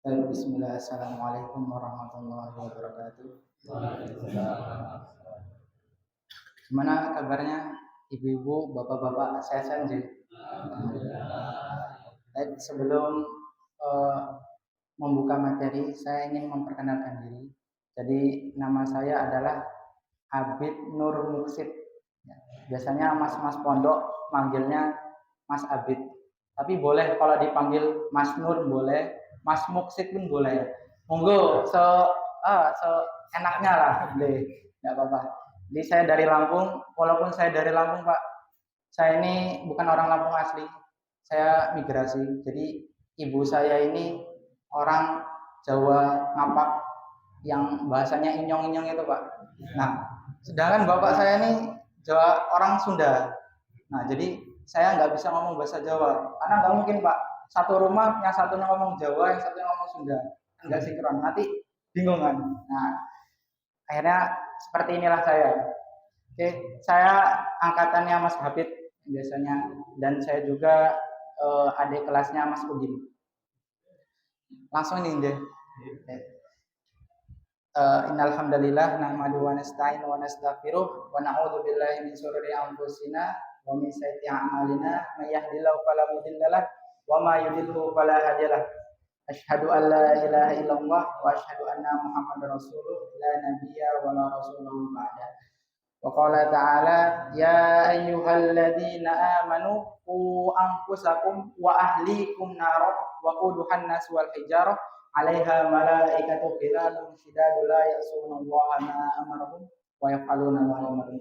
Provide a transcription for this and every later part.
Bismillah, Assalamualaikum warahmatullahi wabarakatuh. Gimana kabarnya ibu-ibu, bapak-bapak, saya Sanji. Sebelum uh, membuka materi, saya ingin memperkenalkan diri. Jadi nama saya adalah Abid Nur Muksid. Biasanya mas-mas pondok manggilnya Mas Abid. Tapi boleh kalau dipanggil Mas Nur boleh, Mas Muksid pun boleh. Monggo so enaknya lah, deh, nggak apa-apa. Jadi saya dari Lampung, walaupun saya dari Lampung Pak, saya ini bukan orang Lampung asli, saya migrasi. Jadi ibu saya ini orang Jawa Ngapak yang bahasanya inyong-inyong itu Pak. Nah, sedangkan bapak saya ini Jawa orang Sunda. Nah, jadi saya nggak bisa ngomong bahasa Jawa karena nggak mungkin Pak. Satu rumah yang satunya ngomong Jawa, yang satunya ngomong Sunda, nggak sinkron. Nanti bingung kan. Nah, akhirnya seperti inilah saya. Oke, saya angkatannya Mas Habib biasanya, dan saya juga adik kelasnya Mas Udin. Langsung nih deh. Innal hamdalillah nahmadu wa nasta'inu wa nastaghfiruh wa na'udzu billahi min shururi anfusina wa min sayyiati a'malina may yahdihillahu fala mudhillalah wa may yudhlilhu fala hadiyalah. Asyhadu an la ilaha illallah wa asyhadu anna muhammadar rasulullah la nabiyya wa la rasulullah ba'da. Wa qala ta'ala ya ayyuhalladzina amanu qu anfusakum wa ahlikum nar wa quduhan nas wal hijarah 'alaiha malaikatu ghilazun shidadun la ya'suna Allaha ma amarahum wa yaf'aluna ma yu'marun.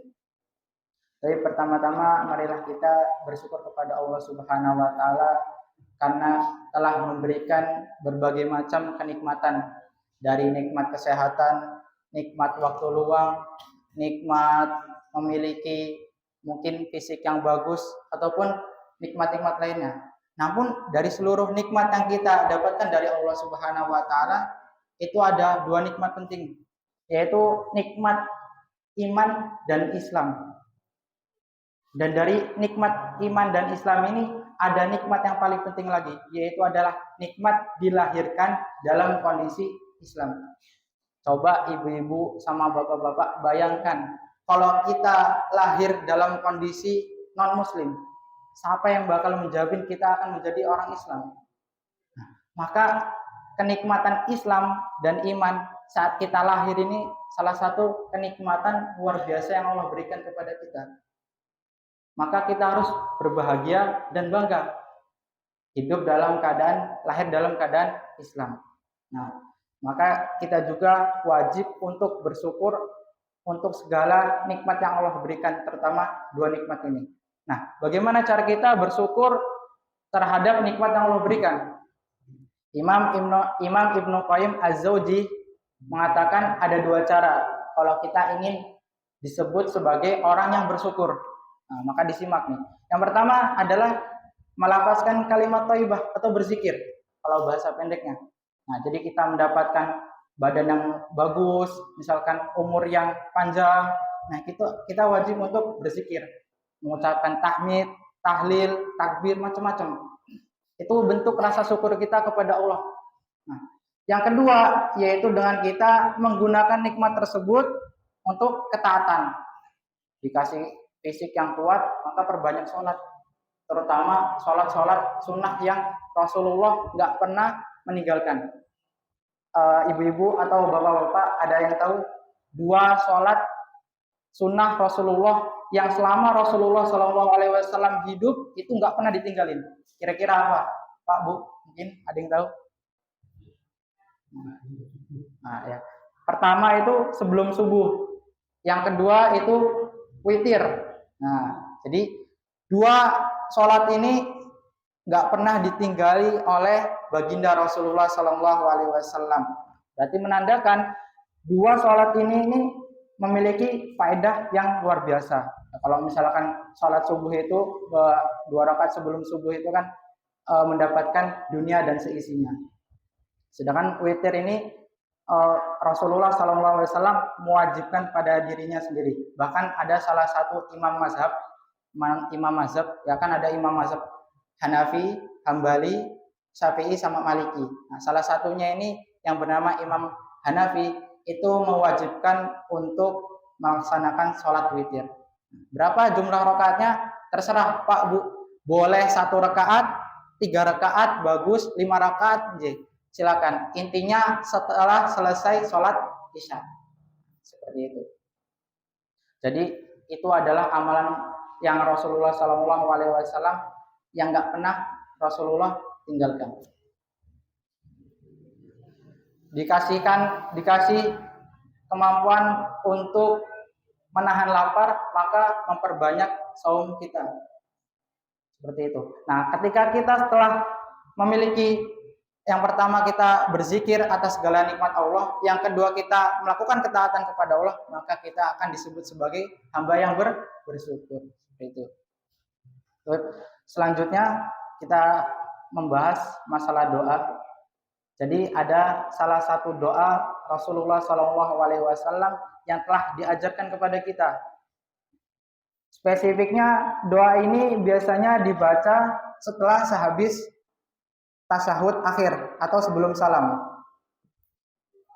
Jadi pertama-tama marilah kita bersyukur kepada Allah Subhanahu wa taala karena telah memberikan berbagai macam kenikmatan, dari nikmat kesehatan, nikmat waktu luang, nikmat memiliki mungkin fisik yang bagus ataupun nikmat-nikmat lainnya. Namun dari seluruh nikmat yang kita dapatkan dari Allah Subhanahu wa taala itu ada dua nikmat penting, yaitu nikmat iman dan Islam. Dan dari nikmat iman dan Islam ini ada nikmat yang paling penting lagi, yaitu adalah nikmat dilahirkan dalam kondisi Islam. Coba ibu-ibu sama bapak-bapak bayangkan kalau kita lahir dalam kondisi non-muslim, siapa yang bakal menjamin kita akan menjadi orang Islam? Nah, maka kenikmatan Islam dan iman saat kita lahir ini salah satu kenikmatan luar biasa yang Allah berikan kepada kita. Maka kita harus berbahagia dan bangga hidup dalam keadaan, lahir dalam keadaan Islam. Nah, maka kita juga wajib untuk bersyukur untuk segala nikmat yang Allah berikan, terutama dua nikmat ini. Nah, bagaimana cara kita bersyukur terhadap nikmat yang Allah berikan? Imam Ibnu Qayyim Az-Zawji mengatakan ada dua cara kalau kita ingin disebut sebagai orang yang bersyukur. Nah, maka disimak nih. Yang pertama adalah melafazkan kalimat thayyibah atau berzikir kalau bahasa pendeknya. Nah, jadi kita mendapatkan badan yang bagus, misalkan umur yang panjang. Nah, kita wajib untuk berzikir, mengucapkan tahmid, tahlil, takbir, macam-macam. Itu bentuk rasa syukur kita kepada Allah. Nah, yang kedua yaitu dengan kita menggunakan nikmat tersebut untuk ketaatan. Dikasih fisik yang kuat, maka perbanyak sholat, terutama sholat sunnah yang Rasulullah nggak pernah meninggalkan. Ibu-ibu atau bapak-bapak ada yang tahu dua sholat sunnah Rasulullah yang selama Rasulullah SAW hidup itu nggak pernah ditinggalin? Kira-kira apa, Pak, Bu? Mungkin ada yang tahu? Nah, ya. Pertama itu sebelum subuh, yang kedua itu witir. Nah, jadi dua sholat ini nggak pernah ditinggali oleh baginda Rasulullah SAW. Berarti menandakan dua sholat ini memiliki faedah yang luar biasa. Nah, kalau misalkan sholat subuh itu 2 rakaat sebelum subuh itu kan mendapatkan dunia dan seisinya. Sedangkan witir ini Rasulullah SAW mewajibkan pada dirinya sendiri. Bahkan ada salah satu imam mazhab, ya kan ada imam mazhab Hanafi, Hambali, Syafi'i sama Maliki. Nah, salah satunya ini yang bernama Imam Hanafi itu mewajibkan untuk melaksanakan sholat witir. Berapa jumlah rakaatnya? Terserah Pak Bu. Boleh 1 rakaat, 3 rakaat, bagus, 5 rakaat, silakan. Intinya setelah selesai sholat isya. Seperti itu. Jadi itu adalah amalan yang Rasulullah SAW yang nggak pernah Rasulullah tinggalkan. Dikasih kemampuan untuk menahan lapar, maka memperbanyak saum kita. Seperti itu. Nah, ketika kita setelah memiliki yang pertama kita berzikir atas segala nikmat Allah, yang kedua kita melakukan ketaatan kepada Allah, maka kita akan disebut sebagai hamba yang bersyukur. Seperti itu. Selanjutnya kita membahas masalah doa. Jadi ada salah satu doa Rasulullah SAW yang telah diajarkan kepada kita. Spesifiknya doa ini biasanya dibaca setelah sehabis tasyahud akhir atau sebelum salam.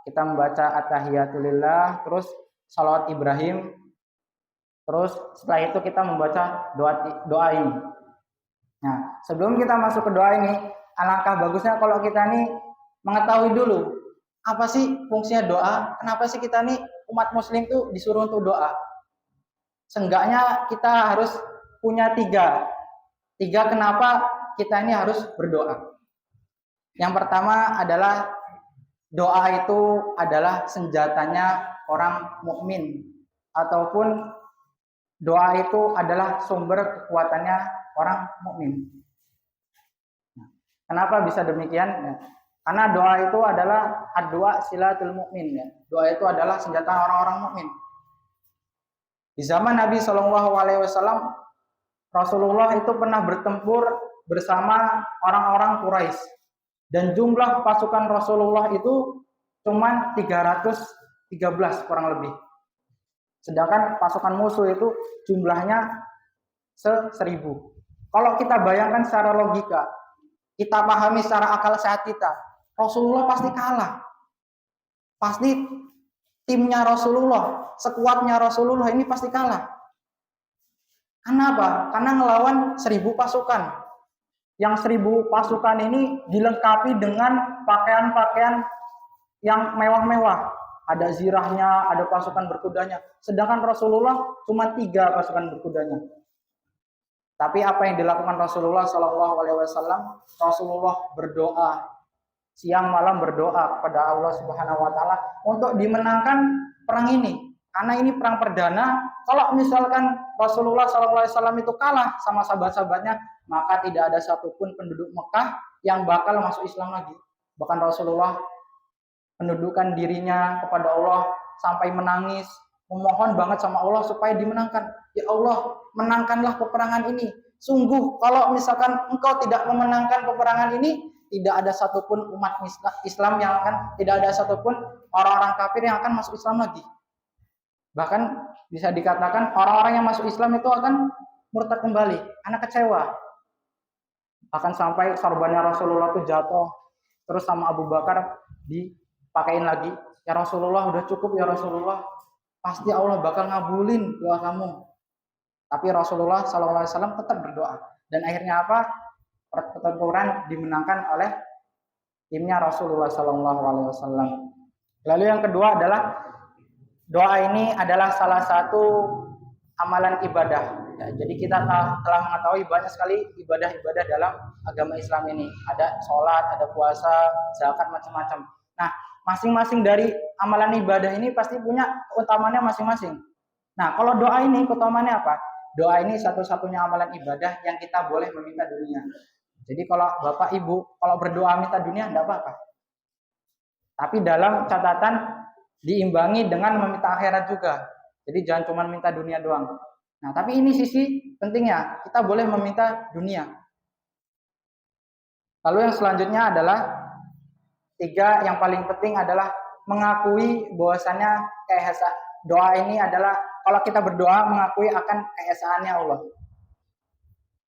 Kita membaca at-tahiyatulillah, terus salawat Ibrahim, terus setelah itu kita membaca doa ini. Nah, sebelum kita masuk ke doa ini, alangkah bagusnya kalau kita nih mengetahui dulu apa sih fungsinya doa, kenapa sih kita nih umat muslim tuh disuruh untuk doa. Seenggaknya kita harus punya tiga kenapa kita ini harus berdoa. Yang pertama adalah doa itu adalah senjatanya orang mukmin, ataupun doa itu adalah sumber kekuatannya orang mukmin. Kenapa bisa demikian? Karena doa itu adalah ad-du'a silatul mukmin, ya. Doa itu adalah senjata orang-orang mukmin. Di zaman Nabi SAW, Rasulullah itu pernah bertempur bersama orang-orang Quraisy, dan jumlah pasukan Rasulullah itu cuma 313 kurang lebih. Sedangkan pasukan musuh itu jumlahnya 1000. Kalau kita bayangkan secara logika, kita pahami secara akal sehat kita, Rasulullah pasti kalah. Pasti timnya Rasulullah, sekuatnya Rasulullah ini pasti kalah. Kenapa? Karena ngelawan 1000 pasukan. Yang 1000 pasukan ini dilengkapi dengan pakaian-pakaian yang mewah-mewah. Ada zirahnya, ada pasukan berkudanya. Sedangkan Rasulullah cuma 3 pasukan berkudanya. Tapi apa yang dilakukan Rasulullah SAW? Rasulullah berdoa, siang malam berdoa kepada Allah Subhanahu Wa Taala untuk dimenangkan perang ini. Karena ini perang perdana. Kalau misalkan Rasulullah SAW itu kalah sama sahabat-sahabatnya, maka tidak ada satupun penduduk Mekah yang bakal masuk Islam lagi. Bahkan Rasulullah menundukkan dirinya kepada Allah sampai menangis, memohon banget sama Allah supaya dimenangkan. Ya Allah, menangkanlah peperangan ini. Sungguh kalau misalkan engkau tidak memenangkan peperangan ini, tidak ada satupun umat Islam yang akan, tidak ada satupun orang-orang kafir yang akan masuk Islam lagi. Bahkan bisa dikatakan orang-orang yang masuk Islam itu akan murtad kembali, karena kecewa. Bahkan sampai sorbannya Rasulullah itu jatuh, terus sama Abu Bakar dipakein lagi. Ya Rasulullah, udah cukup ya Rasulullah. Pasti Allah bakal ngabulin doa kamu. Tapi Rasulullah SAW tetap berdoa. Dan akhirnya apa? Pertempuran dimenangkan oleh timnya Rasulullah SAW. Lalu yang kedua adalah doa ini adalah salah satu amalan ibadah. Ya, jadi kita telah mengetahui banyak sekali ibadah-ibadah dalam agama Islam ini. Ada sholat, ada puasa, zakat, macam-macam. Nah, masing-masing dari amalan ibadah ini pasti punya keutamaannya masing-masing. Nah, kalau doa ini keutamaannya apa? Doa ini satu-satunya amalan ibadah yang kita boleh meminta dunia. Jadi kalau Bapak Ibu kalau berdoa minta dunia tidak apa-apa. Tapi dalam catatan diimbangi dengan meminta akhirat juga. Jadi jangan cuma minta dunia doang. Nah, tapi ini sisi pentingnya, kita boleh meminta dunia. Lalu yang selanjutnya adalah 3, yang paling penting adalah mengakui bahwasannya doa ini adalah, kalau kita berdoa mengakui akan keesaannya Allah.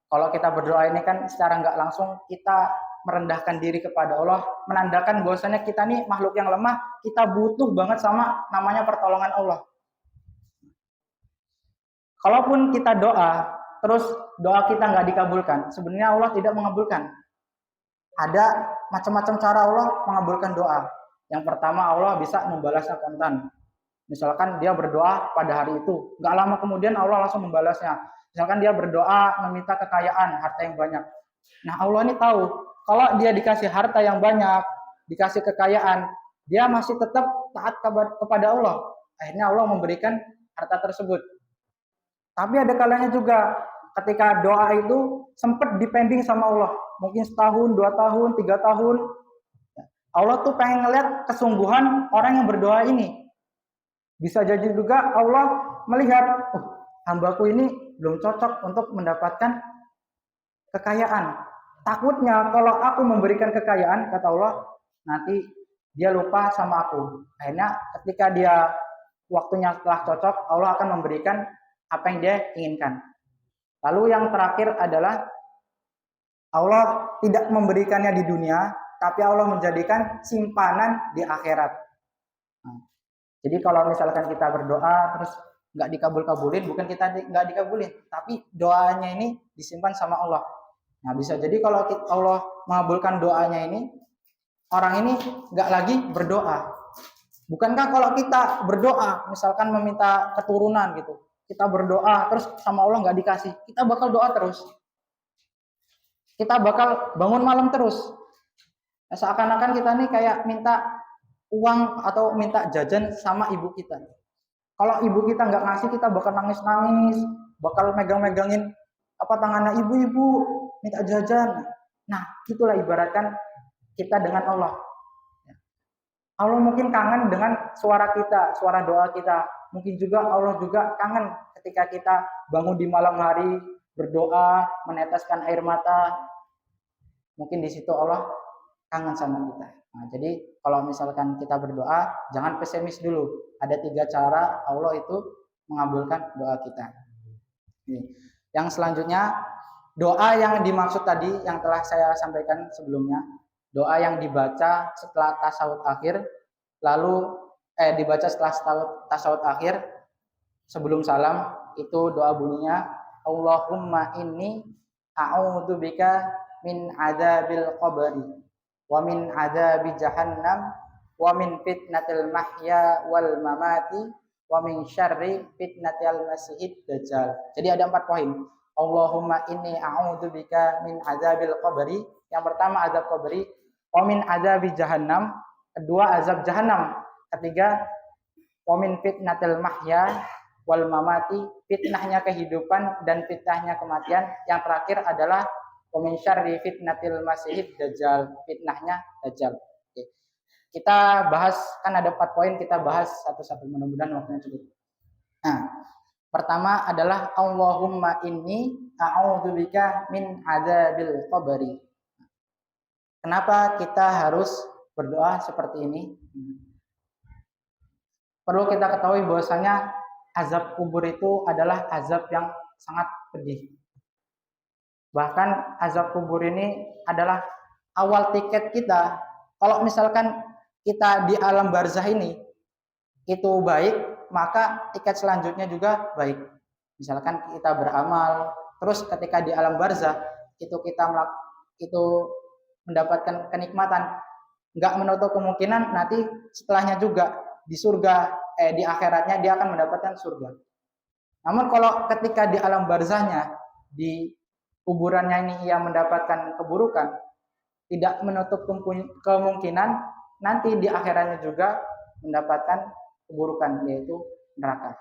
Kalau kita berdoa ini kan secara nggak langsung kita merendahkan diri kepada Allah, menandakan bahwasanya kita nih makhluk yang lemah, kita butuh banget sama namanya pertolongan Allah. Kalaupun kita doa, terus doa kita nggak dikabulkan, sebenarnya Allah tidak mengabulkan. Ada macam-macam cara Allah mengabulkan doa. Yang pertama, Allah bisa membalasnya kontan. Misalkan dia berdoa pada hari itu, nggak lama kemudian Allah langsung membalasnya. Misalkan dia berdoa meminta kekayaan, harta yang banyak. Nah, Allah ini tahu, kalau dia dikasih harta yang banyak, dikasih kekayaan, dia masih tetap taat kepada Allah. Akhirnya Allah memberikan harta tersebut. Tapi ada kalanya juga ketika doa itu sempat dipending sama Allah. Mungkin setahun, 2 tahun, 3 tahun. Allah tuh pengen ngeliat kesungguhan orang yang berdoa ini. Bisa jadi juga Allah melihat, hambaku ini belum cocok untuk mendapatkan kekayaan. Takutnya kalau aku memberikan kekayaan, kata Allah, nanti dia lupa sama aku. Akhirnya ketika dia waktunya telah cocok, Allah akan memberikan apa yang dia inginkan. Lalu yang terakhir adalah Allah tidak memberikannya di dunia, tapi Allah menjadikan simpanan di akhirat. Nah, jadi kalau misalkan kita berdoa terus nggak dikabul-kabulin, bukan kita nggak dikabulin, tapi doanya ini disimpan sama Allah. Nah, bisa jadi kalau Allah mengabulkan doanya ini, orang ini nggak lagi berdoa. Bukankah kalau kita berdoa, misalkan meminta keturunan gitu, kita berdoa terus sama Allah nggak dikasih, kita bakal doa terus, kita bakal bangun malam terus. Nah, seakan-akan kita nih kayak minta uang atau minta jajan sama ibu kita. Kalau ibu kita nggak ngasih, kita bakal nangis-nangis, bakal megang-megangin tangannya, ibu-ibu minta jajan. Nah, itulah ibaratkan kita dengan Allah. Allah mungkin kangen dengan suara kita, suara doa kita. Mungkin juga Allah juga kangen ketika kita bangun di malam hari, berdoa, meneteskan air mata. Mungkin di situ Allah kangen sama kita. Nah, jadi kalau misalkan kita berdoa, jangan pesimis dulu. Ada 3 cara Allah itu mengabulkan doa kita. Yang selanjutnya, doa yang dimaksud tadi yang telah saya sampaikan sebelumnya, doa yang dibaca setelah tasawuf akhir, lalu dibaca setelah tasawuf akhir sebelum salam, itu doa bunyinya Allahumma inni a'udzubika min adzabil qabri wa min adzabi jahannam wa min fitnatil mahya wal mamati wa min syarri fitnatil masiihid dajjal. Jadi ada 4 poin. Allahumma inni a'udzubika min adzabil qabri. Yang pertama azab qabri, wa min adzabi jahannam, kedua azab jahannam, ketiga wa min fitnatil mahya wal mamati, fitnahnya kehidupan dan fitnahnya kematian. Yang terakhir adalah wa min syarri fitnatil masiihid dajjal, fitnahnya dajjal. Oke. Kita bahas, kan ada 4 poin, kita bahas satu-satu, mudah-mudahan waktunya cukup. Nah, pertama adalah Allahumma inni a'udzubika min adzabil qabri. Kenapa kita harus berdoa seperti ini? Perlu kita ketahui bahwasanya azab kubur itu adalah azab yang sangat pedih. Bahkan azab kubur ini adalah awal tiket kita. Kalau misalkan kita di alam barzah ini itu baik, maka tiket selanjutnya juga baik. Misalkan kita beramal, terus ketika di alam barzah itu kita mendapatkan kenikmatan, nggak menutup kemungkinan nanti setelahnya juga di surga, di akhiratnya dia akan mendapatkan surga. Namun kalau ketika di alam barzahnya, di kuburannya ini ia mendapatkan keburukan, tidak menutup kemungkinan nanti di akhiratnya juga mendapatkan keburukan, yaitu neraka.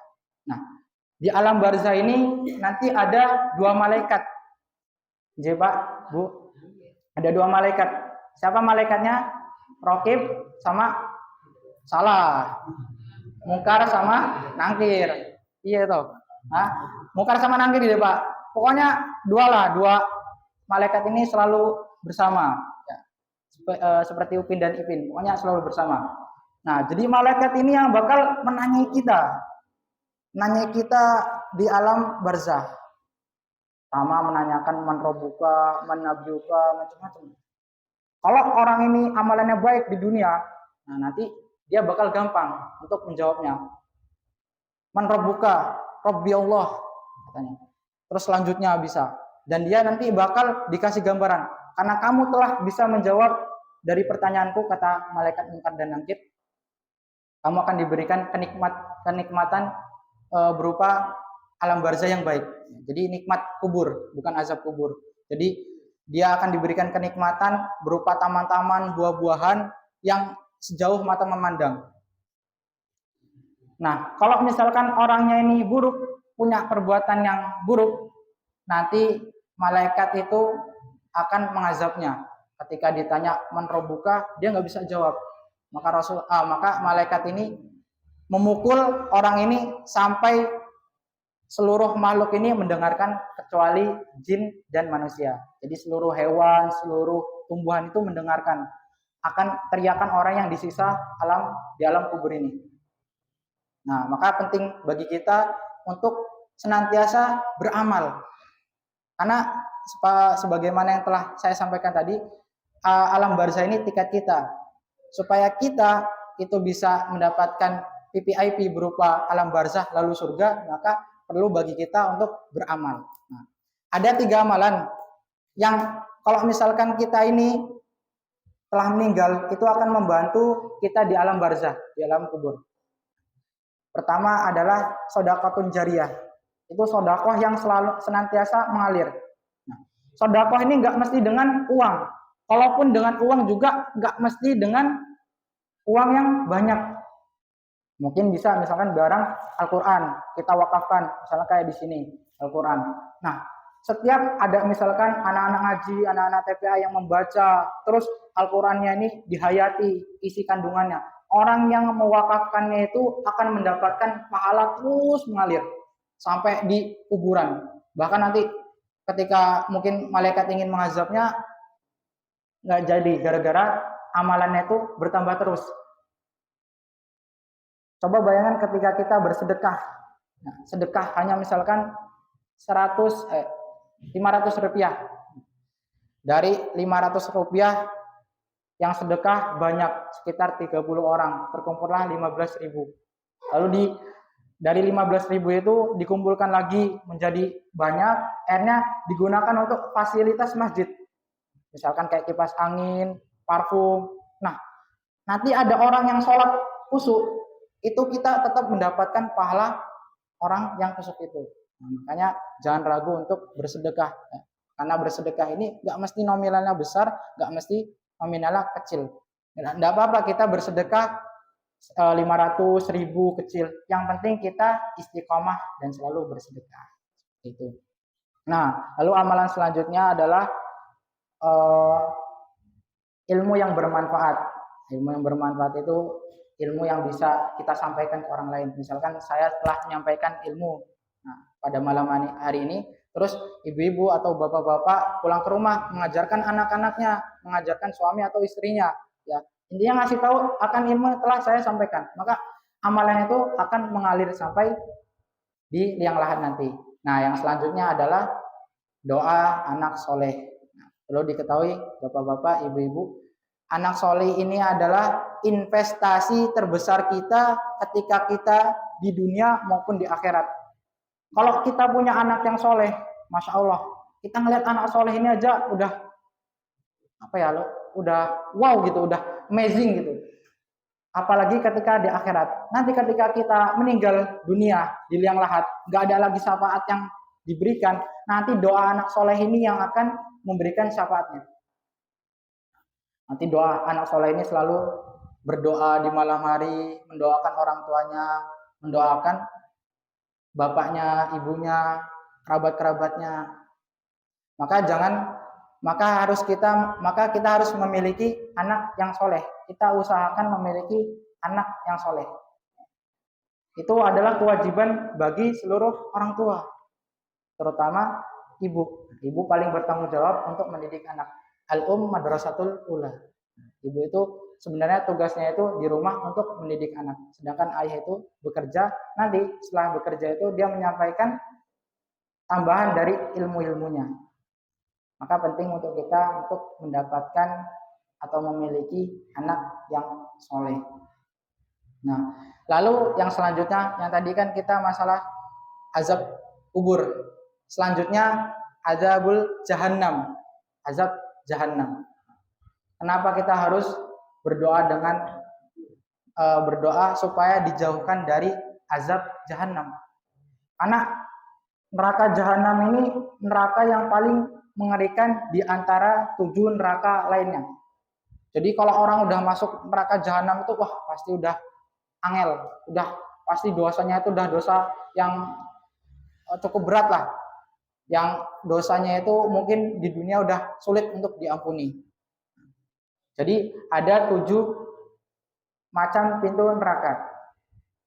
Nah, di alam barzah ini nanti ada 2 malaikat. Jadi Pak, Bu, ada 2 malaikat. Siapa malaikatnya? Raqib sama Salah. Mungkar sama Nangkir. Iya itu. Nah, Mungkar sama Nangkir gitu Pak. Pokoknya 2 malaikat ini selalu bersama. Ya. Seperti Upin dan Ipin. Pokoknya selalu bersama. Nah, jadi malaikat ini yang bakal menanyai kita. Menanyai kita di alam barzah. Sama menanyakan man rabbuka, man nabiyuka, macam-macam. Kalau orang ini amalannya baik di dunia, nah nanti dia bakal gampang untuk menjawabnya. Man rabbuka? Rabbi Allah, katanya. Terus selanjutnya bisa. Dan dia nanti bakal dikasih gambaran. Karena kamu telah bisa menjawab dari pertanyaanku, kata malaikat Munkar dan Nakir, kamu akan diberikan kenikmatan berupa alam barzah yang baik. Jadi nikmat kubur, bukan azab kubur. Jadi dia akan diberikan kenikmatan berupa taman-taman, buah-buahan yang sejauh mata memandang. Nah, kalau misalkan orangnya ini buruk, punya perbuatan yang buruk, nanti malaikat itu akan mengazabnya. Ketika ditanya man rabbuka, dia nggak bisa jawab. Maka malaikat ini memukul orang ini sampai seluruh makhluk ini mendengarkan kecuali jin dan manusia. Jadi seluruh hewan, seluruh tumbuhan itu mendengarkan akan teriakan orang yang disisa di alam kubur ini. Nah, maka penting bagi kita untuk senantiasa beramal. Karena sebagaimana yang telah saya sampaikan tadi, alam barzah ini tiket kita. Supaya kita itu bisa mendapatkan VVIP berupa alam barzah lalu surga, maka perlu bagi kita untuk beramal. Nah, ada 3 amalan yang kalau misalkan kita ini telah meninggal, itu akan membantu kita di alam barzah, di alam kubur. Pertama adalah sodaqatun jariyah. Itu sodakoh yang selalu senantiasa mengalir. Nah, sodakoh ini nggak mesti dengan uang. Kalaupun dengan uang juga nggak mesti dengan uang yang banyak. Mungkin bisa misalkan barang Al-Quran kita wakafkan, misalnya kayak di sini Al-Quran. Nah, setiap ada misalkan anak-anak ngaji, anak-anak TPA yang membaca, terus Al-Qurannya ini dihayati isi kandungannya. Orang yang mewakafkannya itu akan mendapatkan pahala terus mengalir sampai di kuburan. Bahkan nanti ketika mungkin malaikat ingin mengazabnya, nggak jadi gara-gara amalannya itu bertambah terus. Coba bayangkan ketika kita bersedekah. Nah, sedekah hanya misalkan 500 rupiah. Dari 500 rupiah yang sedekah banyak, sekitar 30 orang, terkumpullah 15.000. Lalu dari 15.000 itu dikumpulkan lagi menjadi banyak, akhirnya digunakan untuk fasilitas masjid. Misalkan kayak kipas angin, parfum. Nah, nanti ada orang yang sholat khusyuk, itu kita tetap mendapatkan pahala orang yang khusyuk itu. Nah, makanya jangan ragu untuk bersedekah. Karena bersedekah ini nggak mesti nominalnya besar, nggak mesti nominalnya kecil. Nggak apa-apa kita bersedekah 500, 1000 kecil. Yang penting kita istiqomah dan selalu bersedekah. Itu. Nah, lalu amalan selanjutnya adalah ilmu yang bermanfaat. Ilmu yang bermanfaat itu ilmu yang bisa kita sampaikan ke orang lain. Misalkan saya telah menyampaikan ilmu pada malam hari ini, terus ibu-ibu atau bapak-bapak pulang ke rumah mengajarkan anak-anaknya, mengajarkan suami atau istrinya, ya intinya ngasih tahu akan ilmu yang telah saya sampaikan, maka amalan itu akan mengalir sampai di liang lahat nanti. Nah, yang selanjutnya adalah doa anak soleh. Nah, perlu diketahui bapak-bapak, ibu-ibu, anak soleh ini adalah investasi terbesar kita ketika kita di dunia maupun di akhirat. Kalau kita punya anak yang soleh, masya Allah, kita ngelihat anak soleh ini aja udah udah wow gitu, udah amazing gitu. Apalagi ketika di akhirat. Nanti ketika kita meninggal dunia di liang lahat, nggak ada lagi syafaat yang diberikan. Nanti doa anak soleh ini yang akan memberikan syafaatnya. Nanti doa anak soleh ini selalu berdoa di malam hari, mendoakan orang tuanya, mendoakan bapaknya, ibunya, kerabat-kerabatnya. Maka kita harus memiliki anak yang soleh. Kita usahakan memiliki anak yang soleh. Itu adalah kewajiban bagi seluruh orang tua, terutama ibu. Ibu paling bertanggung jawab untuk mendidik anak. Al-um madrasatul ula. Ibu itu sebenarnya tugasnya itu di rumah untuk mendidik anak. Sedangkan ayah itu bekerja, nanti setelah bekerja itu dia menyampaikan tambahan dari ilmu-ilmunya. Maka penting untuk kita untuk mendapatkan atau memiliki anak yang soleh. Nah, lalu yang selanjutnya, yang tadi kan kita masalah azab kubur. Selanjutnya azabul jahannam, azab jahannam. Kenapa kita harus berdoa dengan berdoa supaya dijauhkan dari azab jahannam? Karena neraka jahanam ini neraka yang paling mengerikan di antara 7 neraka lainnya. Jadi kalau orang udah masuk neraka jahanam itu wah pasti udah angel, udah pasti dosanya itu udah dosa yang cukup berat lah. Yang dosanya itu mungkin di dunia udah sulit untuk diampuni. Jadi ada 7 macam pintu neraka.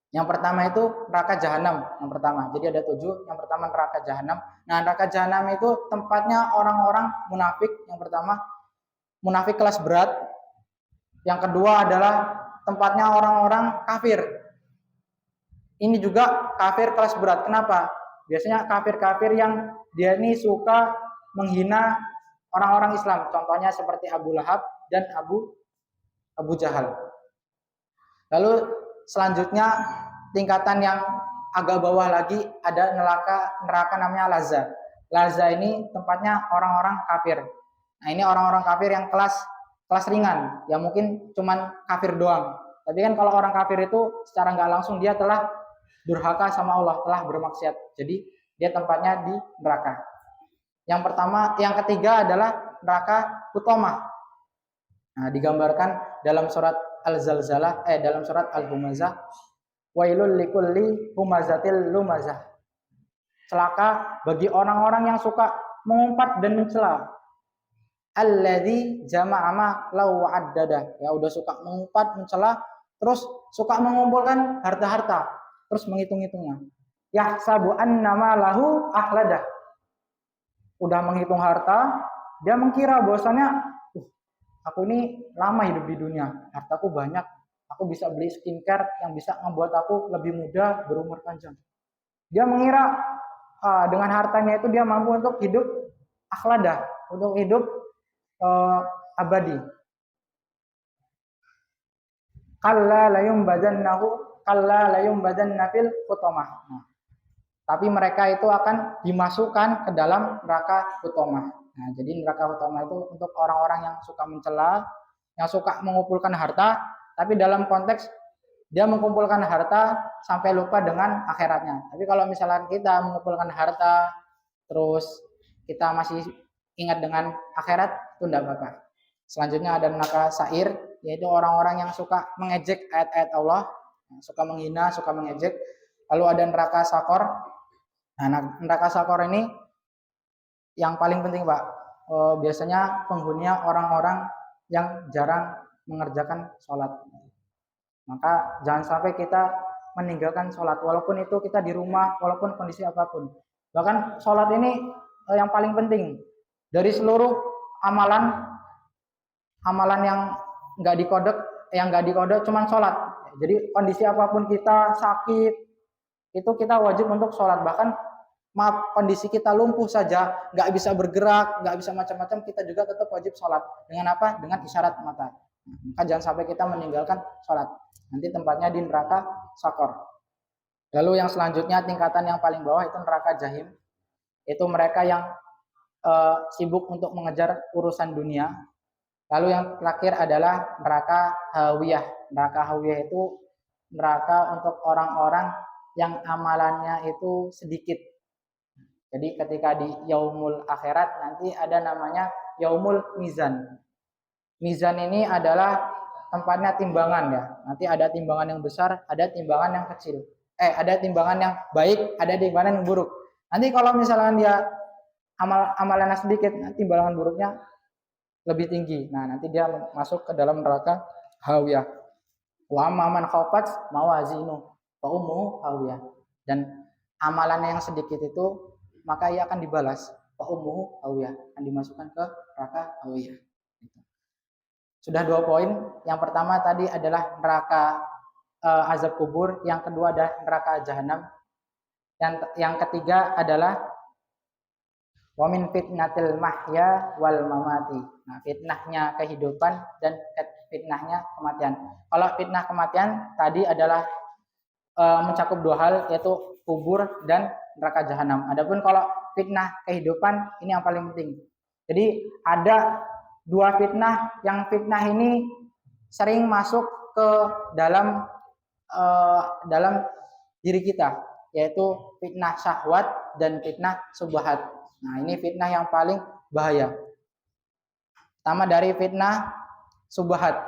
Yang pertama itu neraka jahanam, yang pertama. Jadi ada 7, yang pertama neraka jahanam. Nah, neraka jahanam itu tempatnya orang-orang munafik. Yang pertama, munafik kelas berat. Yang kedua adalah tempatnya orang-orang kafir. Ini juga kafir kelas berat. Kenapa? Biasanya kafir-kafir yang dia ini suka menghina orang-orang Islam. Contohnya seperti Abu Lahab dan Abu Jahal. Lalu selanjutnya tingkatan yang agak bawah lagi ada neraka namanya Lazza. Lazza ini tempatnya orang-orang kafir. Nah, ini orang-orang kafir yang kelas ringan, yang mungkin cuman kafir doang. Tapi kan kalau orang kafir itu secara nggak langsung dia telah durhaka sama Allah, telah bermaksiat. Jadi dia tempatnya di neraka. Yang ketiga adalah neraka Hutomah. Nah, digambarkan dalam surat Al-Zalzalah, dalam surat Al-Humazah, wailul likulli humazatil lumazah. Celaka bagi orang-orang yang suka mengumpat dan mencela. Alladzi jama'a lau wa'addada. Ya udah suka mengumpat, mencela, terus suka mengumpulkan harta-harta, terus menghitung-hitungnya. Yahsabu annama lahu ahladah. Udah menghitung harta, dia mengira bahwasanya aku ini lama hidup di dunia, hartaku banyak, aku bisa beli skincare yang bisa membuat aku lebih muda, berumur panjang. Dia mengira dengan hartanya itu dia mampu untuk hidup akhladah, untuk hidup abadi. Kalla layum badan nafil hutomah. Tapi mereka itu akan dimasukkan ke dalam neraka hutomah. Nah, jadi neraka hutomah itu untuk orang-orang yang suka mencela, yang suka mengumpulkan harta, tapi dalam konteks dia mengumpulkan harta sampai lupa dengan akhiratnya. Tapi kalau misalkan kita mengumpulkan harta, terus kita masih ingat dengan akhirat, itu tidak apa-apa. Selanjutnya ada neraka sa'ir, yaitu orang-orang yang suka mengejek ayat-ayat Allah, suka menghina, suka mengejek. Lalu ada neraka sakor. Nah, neraka sakor ini yang paling penting, Pak. Biasanya penghuninya orang-orang yang jarang mengerjakan sholat. Maka jangan sampai kita meninggalkan sholat, walaupun itu kita di rumah, walaupun kondisi apapun. Bahkan sholat ini yang paling penting. Dari seluruh amalan yang nggak dikodok cuman sholat. Jadi kondisi apapun kita sakit, itu kita wajib untuk sholat. Bahkan kondisi kita lumpuh saja, nggak bisa bergerak, nggak bisa macam-macam, kita juga tetap wajib sholat. Dengan apa? Dengan isyarat mata. Maka jangan sampai kita meninggalkan sholat. Nanti tempatnya di neraka sakor. Lalu yang selanjutnya tingkatan yang paling bawah itu neraka jahim. Itu mereka yang sibuk untuk mengejar urusan dunia. Lalu yang terakhir adalah neraka hawiyah. Neraka hawiyah itu neraka untuk orang-orang yang amalannya itu sedikit. Jadi ketika di yaumul akhirat nanti ada namanya yaumul mizan. Mizan ini adalah tempatnya timbangan ya. Nanti ada timbangan yang besar, ada timbangan yang kecil. Ada timbangan yang baik, ada timbangan yang buruk. Nanti kalau misalkan dia amalannya sedikit, timbangan buruknya lebih tinggi. Nah, nanti dia masuk ke dalam neraka hawiyah. Wa man khafat mawazinu fa ummuhu hawiyah. Dan amalannya yang sedikit itu maka ia akan dibalas fa ummuhu hawiyah, akan dimasukkan ke neraka hawiyah. Sudah 2 poin. Yang pertama tadi adalah neraka azab kubur, yang kedua adalah neraka jahanam. Yang ketiga adalah Wa min fitnatil mahya wal mamati. Nah, fitnahnya kehidupan dan fitnahnya kematian. Kalau fitnah kematian tadi adalah mencakup dua hal, yaitu kubur dan neraka jahanam. Adapun kalau fitnah kehidupan ini yang paling penting. Jadi ada dua fitnah, yang fitnah ini sering masuk ke dalam dalam diri kita, yaitu fitnah syahwat dan fitnah subhat. Nah, ini fitnah yang paling bahaya. Pertama dari fitnah subhat.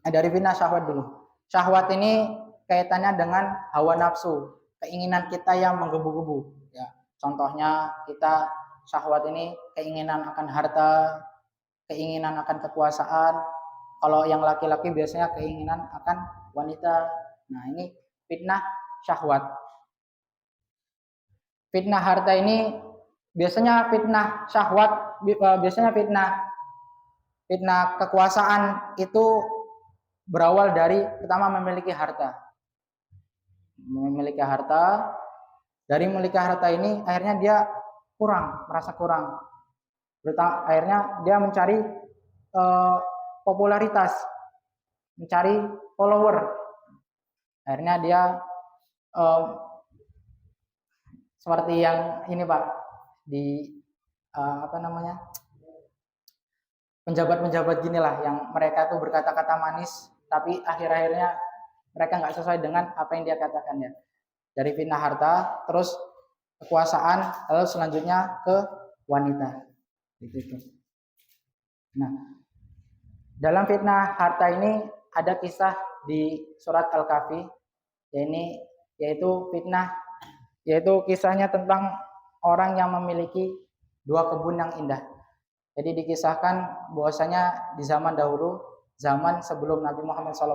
Dari fitnah syahwat dulu. Syahwat ini kaitannya dengan hawa nafsu, keinginan kita yang menggebu-gebu. Ya, contohnya kita syahwat ini keinginan akan harta, keinginan akan kekuasaan. Kalau yang laki-laki biasanya keinginan akan wanita. Nah, ini fitnah syahwat. Fitnah harta ini biasanya fitnah syahwat, biasanya fitnah kekuasaan itu berawal dari pertama memiliki harta. Memiliki harta, dari memiliki harta ini akhirnya dia merasa kurang. Akhirnya dia mencari popularitas, mencari follower. Akhirnya dia seperti yang ini Pak, di penjabat-penjabat gini lah, yang mereka tuh berkata-kata manis, tapi akhir-akhirnya mereka nggak sesuai dengan apa yang dia katakan ya. Dari fitnah harta, terus kekuasaan, lalu selanjutnya ke wanita. Gitu. Nah, dalam fitnah harta ini ada kisah di surat Al-Kahfi, yaitu kisahnya tentang orang yang memiliki dua kebun yang indah. Jadi dikisahkan bahwasanya di zaman dahulu, zaman sebelum Nabi Muhammad SAW,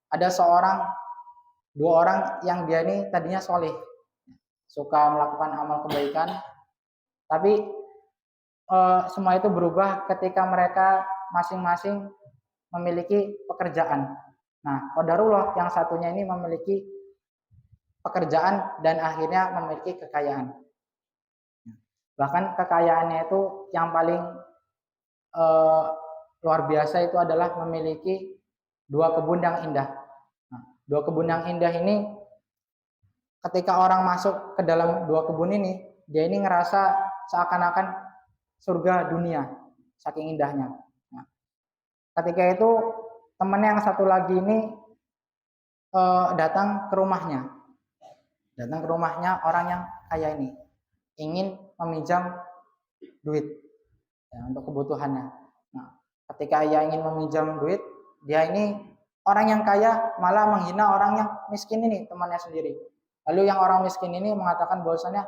ada dua orang yang dia ini tadinya soleh, suka melakukan amal kebaikan, tapi semua itu berubah ketika mereka masing-masing memiliki pekerjaan. Nah, qadarullah yang satunya ini memiliki pekerjaan dan akhirnya memiliki kekayaan. Bahkan kekayaannya itu yang paling luar biasa itu adalah memiliki dua kebun yang indah. Nah, dua kebun yang indah ini, ketika orang masuk ke dalam dua kebun ini, dia ini ngerasa seakan-akan surga dunia, saking indahnya. Nah, ketika itu temannya yang satu lagi ini datang ke rumahnya orang yang kaya ini, ingin meminjam duit ya, untuk kebutuhannya. Nah, ketika ia ingin meminjam duit, dia ini orang yang kaya malah menghina orang yang miskin ini, temannya sendiri. Lalu yang orang miskin ini mengatakan bahwasanya,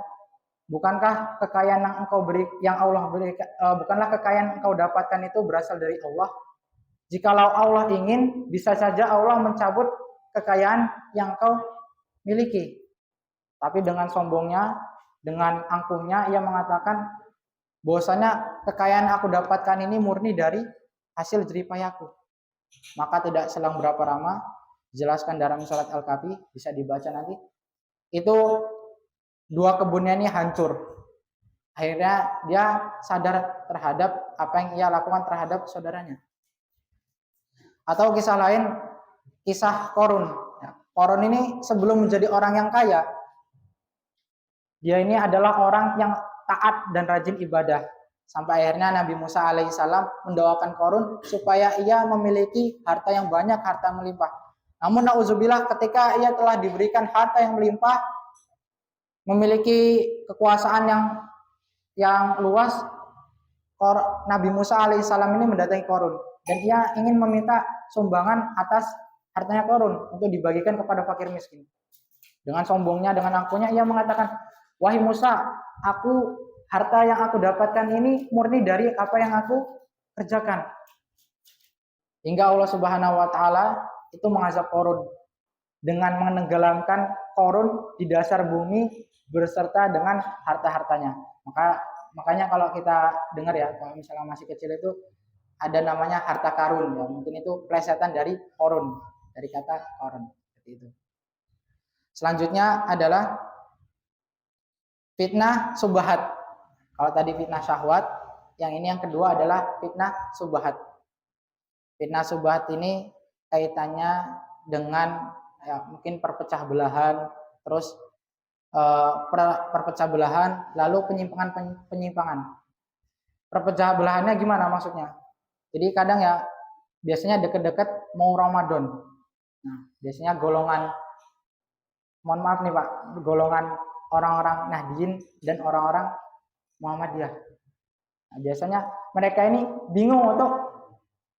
bukankah kekayaan yang engkau beri, yang Allah beri, bukanlah kekayaan yang engkau dapatkan itu berasal dari Allah? Jikalau Allah ingin, bisa saja Allah mencabut kekayaan yang engkau miliki. Tapi dengan sombongnya, dengan angkuhnya, ia mengatakan bahwasanya kekayaan aku dapatkan ini murni dari hasil jeripayahku. Maka tidak selang berapa lama, dijelaskan dalam surat Al-Kahfi, bisa dibaca nanti, itu dua kebunnya ini hancur. Akhirnya dia sadar terhadap apa yang ia lakukan terhadap saudaranya. Atau kisah lain, kisah Qarun. Qarun ini sebelum menjadi orang yang kaya, dia ini adalah orang yang taat dan rajin ibadah. Sampai akhirnya Nabi Musa alaihissalam mendoakan Qarun supaya ia memiliki harta yang banyak, harta melimpah. Namun na'udzubillah, ketika ia telah diberikan harta yang melimpah, memiliki kekuasaan yang luas, Nabi Musa alaihissalam ini mendatangi Qarun dan ia ingin meminta sumbangan atas hartanya Qarun untuk dibagikan kepada fakir miskin. Dengan sombongnya, dengan angkuhnya, ia mengatakan, wahai Musa, harta yang aku dapatkan ini murni dari apa yang aku kerjakan. Hingga Allah Subhanahu wa taala itu mengazab Qarun dengan menenggelamkan Qarun di dasar bumi beserta dengan harta-hartanya. Makanya kalau kita dengar ya, kalau misalnya masih kecil itu ada namanya harta karun ya. Mungkin itu plesetan dari Qarun, dari kata Qarun, seperti itu. Selanjutnya adalah fitnah subhat. Kalau tadi fitnah syahwat, yang ini yang kedua adalah fitnah subhat. Fitnah subhat ini kaitannya dengan ya, mungkin perpecah belahan, terus perpecah belahan, lalu penyimpangan. Perpecah belahannya gimana maksudnya? Jadi kadang ya biasanya deket-deket mau Ramadan. Nah, biasanya golongan, mohon maaf nih Pak, golongan orang-orang Nahdien dan orang-orang Muhammadiyah. Nah, biasanya mereka ini bingung untuk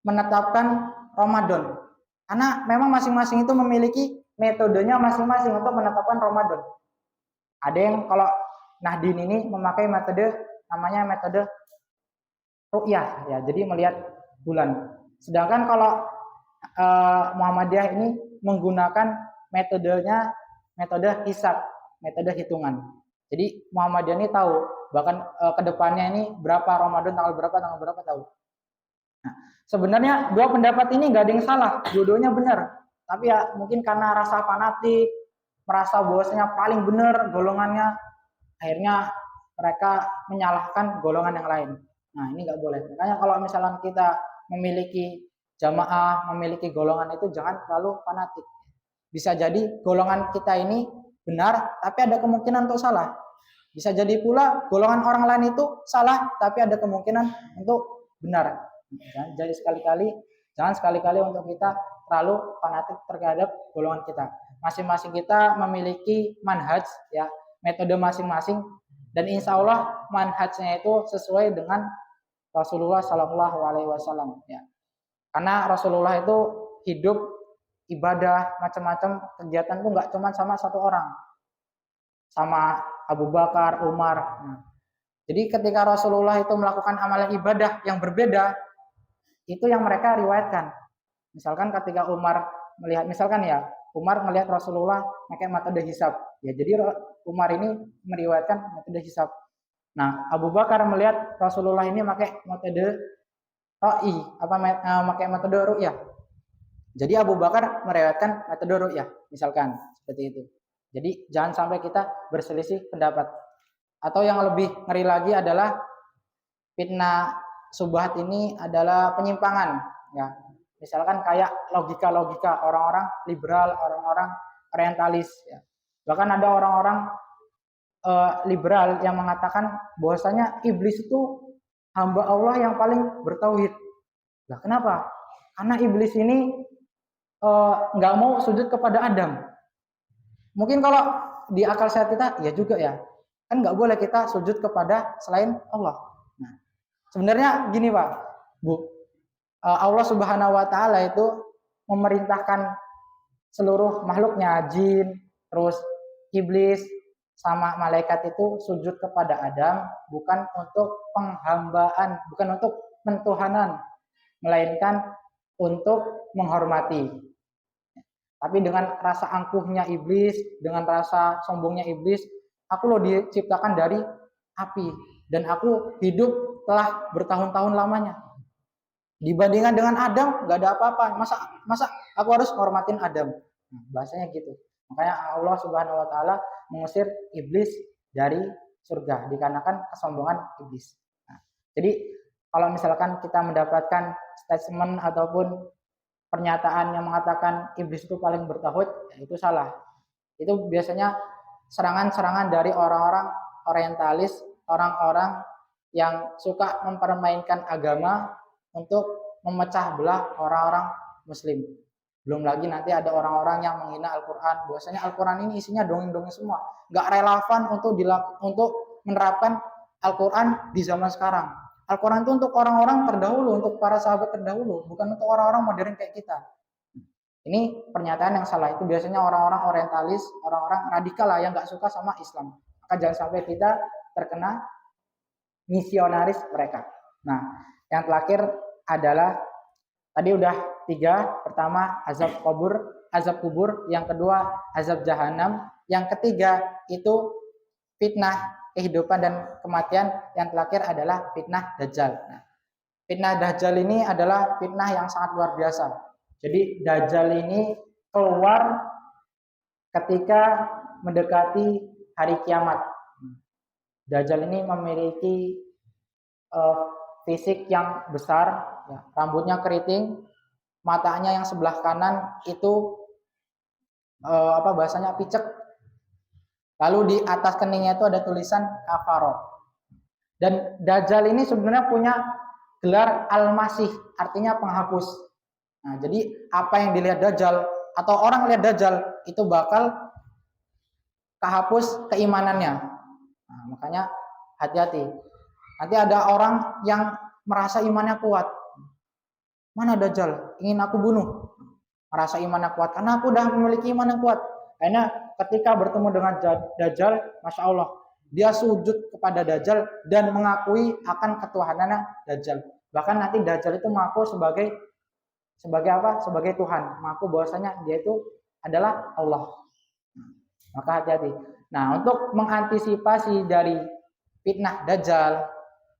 menetapkan Ramadan. Karena memang masing-masing itu memiliki metodenya masing-masing untuk menetapkan Ramadan. Ada yang kalau Nahdien ini memakai metode namanya metode ru'yah ya, jadi melihat bulan. Sedangkan kalau Muhammadiyah ini menggunakan metode hisab, metode hitungan. Jadi Muhammadiyah ini tahu bahkan kedepannya ini berapa Ramadan, tanggal berapa tahu. Nah, sebenarnya dua pendapat ini nggak ada yang salah, dua-duanya benar. Tapi ya mungkin karena rasa fanatik, merasa bahwasanya paling benar golongannya, akhirnya mereka menyalahkan golongan yang lain. Nah ini nggak boleh. Makanya kalau misalnya kita memiliki jamaah, memiliki golongan itu jangan terlalu fanatik. Bisa jadi golongan kita ini benar, tapi ada kemungkinan untuk salah. Bisa jadi pula golongan orang lain itu salah, tapi ada kemungkinan untuk benar. Jadi jangan sekali-kali untuk kita terlalu fanatik terhadap golongan kita. Masing-masing kita memiliki manhaj, ya, metode masing-masing, dan insya Allah manhajnya itu sesuai dengan Rasulullah Shallallahu Alaihi Wasallam. Ya. Karena Rasulullah itu hidup ibadah macam-macam kegiatan itu nggak cuma sama satu orang, sama Abu Bakar, Umar. Nah, jadi ketika Rasulullah itu melakukan amalan ibadah yang berbeda, itu yang mereka riwayatkan. Misalkan ketika Umar melihat, misalkan ya, Umar melihat Rasulullah pakai metode hisab. Ya, jadi Umar ini meriwayatkan metode hisab. Nah, Abu Bakar melihat Rasulullah ini pakai metode ro'i, pakai metode ru'yah. Jadi Abu Bakar meriwayatkan metode ru'yah, misalkan seperti itu. Jadi jangan sampai kita berselisih pendapat. Atau yang lebih ngeri lagi adalah fitnah subhat ini adalah penyimpangan, ya. Misalkan kayak logika-logika orang-orang liberal, orang-orang orientalis, ya. Bahkan ada orang-orang liberal yang mengatakan bahwasanya iblis itu hamba Allah yang paling bertauhid. Nah, kenapa? Karena iblis ini nggak mau sujud kepada Adam. Mungkin kalau di akal sehat kita, ya juga ya, kan nggak boleh kita sujud kepada selain Allah. Nah, sebenarnya gini Pak, Bu, Allah Subhanahu Wa Taala itu memerintahkan seluruh makhluknya, jin, terus iblis, sama malaikat itu sujud kepada Adam bukan untuk penghambaan, bukan untuk pentuhanan, melainkan untuk menghormati. Tapi dengan rasa angkuhnya iblis, dengan rasa sombongnya iblis, aku loh diciptakan dari api dan aku hidup telah bertahun-tahun lamanya. Dibandingkan dengan Adam nggak ada apa-apa. Masa aku harus menghormatin Adam? Nah, bahasanya gitu. Makanya Allah Subhanahu Wa Taala mengusir iblis dari surga dikarenakan kesombongan iblis. Nah, jadi kalau misalkan kita mendapatkan statement ataupun pernyataan yang mengatakan iblis itu paling bertauhid, ya itu salah. Itu biasanya serangan-serangan dari orang-orang orientalis, orang-orang yang suka mempermainkan agama untuk memecah belah orang-orang muslim. Belum lagi nanti ada orang-orang yang menghina Al-Quran. Bahwasanya Al-Quran ini isinya dongeng-dongeng semua. Nggak relevan untuk menerapkan Al-Quran di zaman sekarang. Al-Quran itu untuk orang-orang terdahulu, untuk para sahabat terdahulu, bukan untuk orang-orang modern kayak kita. Ini pernyataan yang salah. Itu biasanya orang-orang orientalis, orang-orang radikal lah yang nggak suka sama Islam. Maka jangan sampai kita terkena misionaris mereka. Nah, yang terakhir adalah tadi udah 3. Pertama azab kubur, yang kedua azab jahanam, yang ketiga itu fitnah kehidupan dan kematian, yang terakhir adalah fitnah dajjal. Nah, fitnah dajjal ini adalah fitnah yang sangat luar biasa. Jadi dajjal ini keluar ketika mendekati hari kiamat. Dajjal ini memiliki fisik yang besar, ya, rambutnya keriting, matanya yang sebelah kanan itu bahasanya picek. Lalu di atas keningnya itu ada tulisan kafaro. Dan Dajjal ini sebenarnya punya gelar Al-Masih, artinya penghapus. Nah, jadi apa yang dilihat Dajjal atau orang lihat Dajjal itu bakal kehapus keimanannya. Nah, makanya hati-hati. Nanti ada orang yang merasa imannya kuat. Mana Dajjal? Ingin aku bunuh. Merasa imannya kuat karena aku udah memiliki iman yang kuat. Karena ketika bertemu dengan Dajjal, Masya Allah, dia sujud kepada Dajjal dan mengakui akan ketuhanannya Dajjal. Bahkan nanti Dajjal itu mengaku sebagai apa? Sebagai Tuhan. Mengaku bahwasanya dia itu adalah Allah. Maka hati-hati. Nah, untuk mengantisipasi dari fitnah Dajjal,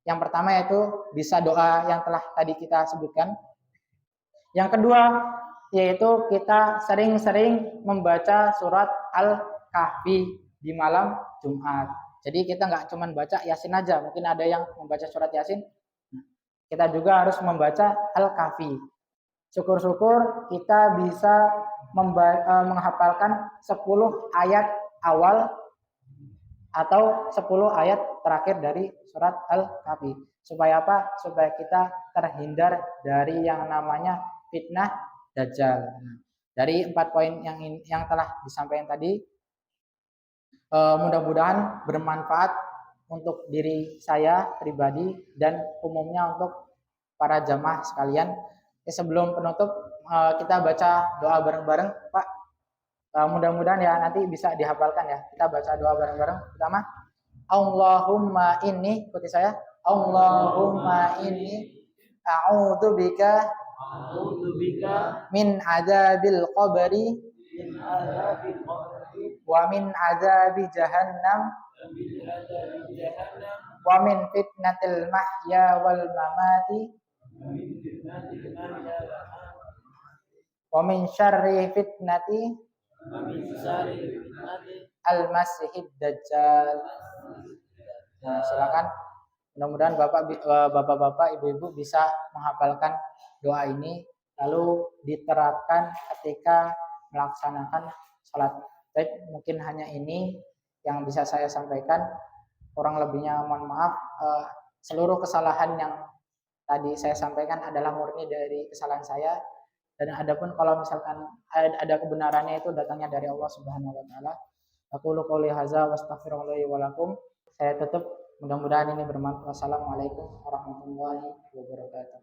yang pertama yaitu bisa doa yang telah tadi kita sebutkan. Yang kedua yaitu kita sering-sering membaca surat Al-Kahfi di malam Jumat. Jadi kita nggak cuma baca Yasin aja, mungkin ada yang membaca surat Yasin. Kita juga harus membaca Al-Kahfi. Syukur-syukur kita bisa menghafalkan 10 ayat awal atau 10 ayat terakhir dari surat Al-Kahfi. Supaya apa? Supaya kita terhindar dari yang namanya fitnah Dajjal. Dari 4 poin yang telah disampaikan tadi, mudah-mudahan bermanfaat untuk diri saya pribadi dan umumnya untuk para jamaah sekalian. Sebelum penutup, kita baca doa bareng-bareng, Pak. Mudah-mudahan ya nanti bisa dihafalkan ya. Kita baca doa bareng-bareng. Pertama, Allahumma inni, ikuti saya. Allahumma inni a'udzubika min adzabil qabri wa min adzabi jahannam wa min fitnatil mahya wal mamati wa min syarri fitnati al-masihid dajjal. Nah, silakan. Mudah-mudahan bapak-bapak, ibu-ibu bisa menghafalkan doa ini lalu diterapkan ketika melaksanakan sholat. Baik, mungkin hanya ini yang bisa saya sampaikan. Kurang lebihnya mohon maaf. Seluruh kesalahan yang tadi saya sampaikan adalah murni dari kesalahan saya. Dan adapun kalau misalkan ada kebenarannya itu datangnya dari Allah Subhanahu wa taala. Aqulu qouli hadza wa astaghfirullahi wa lakum. Saya tutup, mudah-mudahan ini bermanfaat. Wassalamualaikum warahmatullahi wabarakatuh.